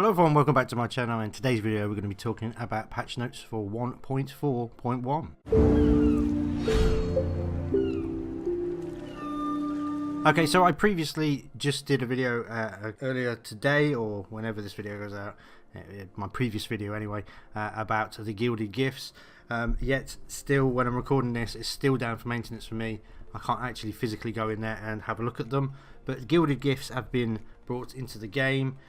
Hello everyone, welcome back to my channel. In today's video we're going to be talking about patch notes for 1.4.1. Okay, so I previously just did a video earlier today, or whenever this video goes out, my previous video anyway, about the Gilded gifts. Yet still, when I'm recording this, it's still down for maintenance for me. I can't actually physically go in there and have a look at them, but Gilded gifts have been brought into the game.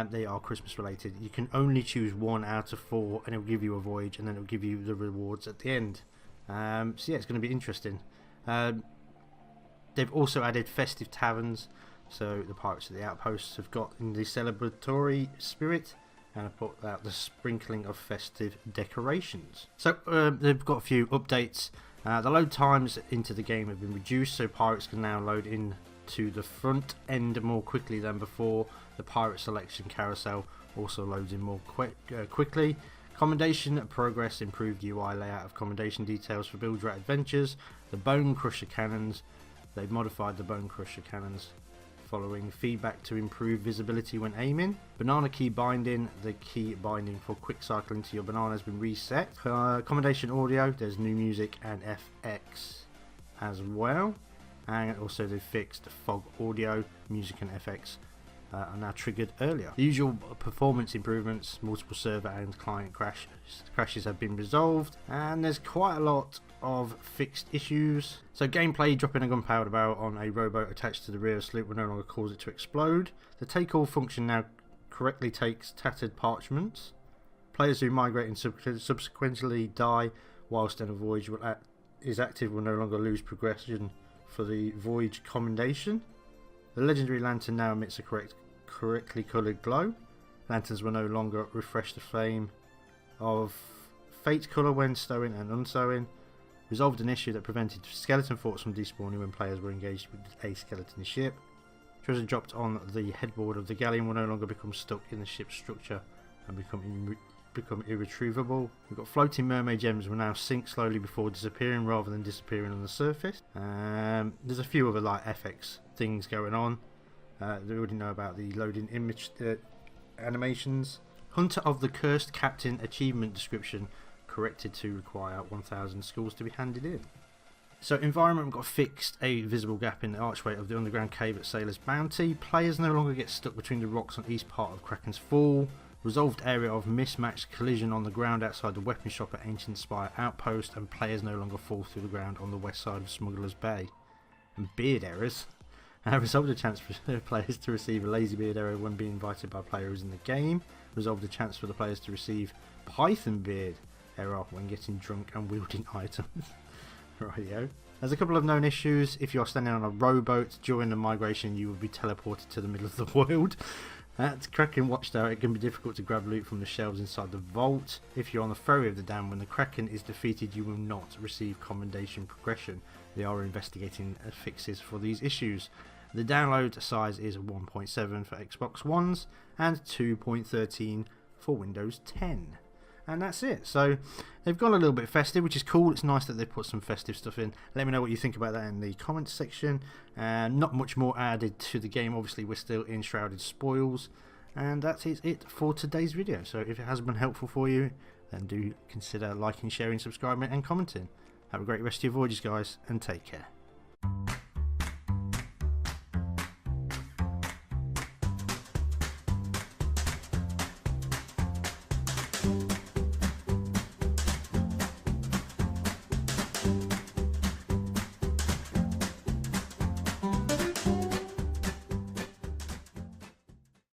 They are Christmas related. You can only choose 1 out of 4 and it will give you a voyage, and then it will give you the rewards at the end. So yeah, it's going to be interesting. They've also added festive taverns, so the pirates of the outposts have got in the celebratory spirit and have put out the sprinkling of festive decorations. So they've got a few updates. The load times into the game have been reduced, so pirates can now load in to the front end more quickly than before. The pirate selection carousel also loads in more quickly. Commendation progress, improved UI layout of commendation details for build rat adventures. The bone crusher cannons, they've modified the bone crusher cannons following feedback to improve visibility when aiming. Banana key binding, the key binding for quick cycling to your banana has been reset. Commendation audio, there's new music and FX as well. And also they fixed fog audio, music and FX are now triggered earlier. The usual performance improvements, multiple server and client crashes have been resolved, and there's quite a lot of fixed issues. So gameplay, dropping a gunpowder barrel on a rowboat attached to the rear sloop will no longer cause it to explode. The take all function now correctly takes tattered parchments. Players who migrate and subsequently die whilst in a voyage is active will no longer lose progression for the voyage commendation. The legendary lantern now emits a correctly coloured glow. Lanterns will no longer refresh the flame of fate colour when stowing and unsewing. Resolved an issue that prevented skeleton forts from despawning when players were engaged with a skeleton ship. Treasure dropped on the headboard of the galleon will no longer become stuck in the ship's structure and become irretrievable. We've got floating mermaid gems will now sink slowly before disappearing rather than disappearing on the surface. There's a few other like FX things going on. They already know about the loading image animations. Hunter of the Cursed Captain achievement description corrected to require 1000 schools to be handed in. So environment got fixed a visible gap in the archway of the underground cave at Sailor's Bounty. Players no longer get stuck between the rocks on east part of Kraken's Fall. Resolved area of mismatched collision on the ground outside the weapon shop at Ancient Spire Outpost, and players no longer fall through the ground on the west side of Smuggler's Bay. And beard errors. Resolved a chance for players to receive a lazy beard error when being invited by players in the game. Resolved a chance for the players to receive python beard error when getting drunk and wielding items. Rightio. There's a couple of known issues. If you're standing on a rowboat during the migration, you will be teleported to the middle of the world. At Kraken Watchtower, it can be difficult to grab loot from the shelves inside the vault. If you're on the ferry of the dam, when the Kraken is defeated, you will not receive commendation progression. They are investigating fixes for these issues. The download size is 1.7 for Xbox Ones and 2.13 for Windows 10. And that's it. So they've gone a little bit festive, which is cool. It's nice that they've put some festive stuff in. Let me know what you think about that in the comments section. Not much more added to the game. Obviously we're still in Shrouded Spoils, and that is it for today's video. So if it has been helpful for you, then do consider liking, sharing, subscribing and commenting. Have a great rest of your voyages, guys, and take care.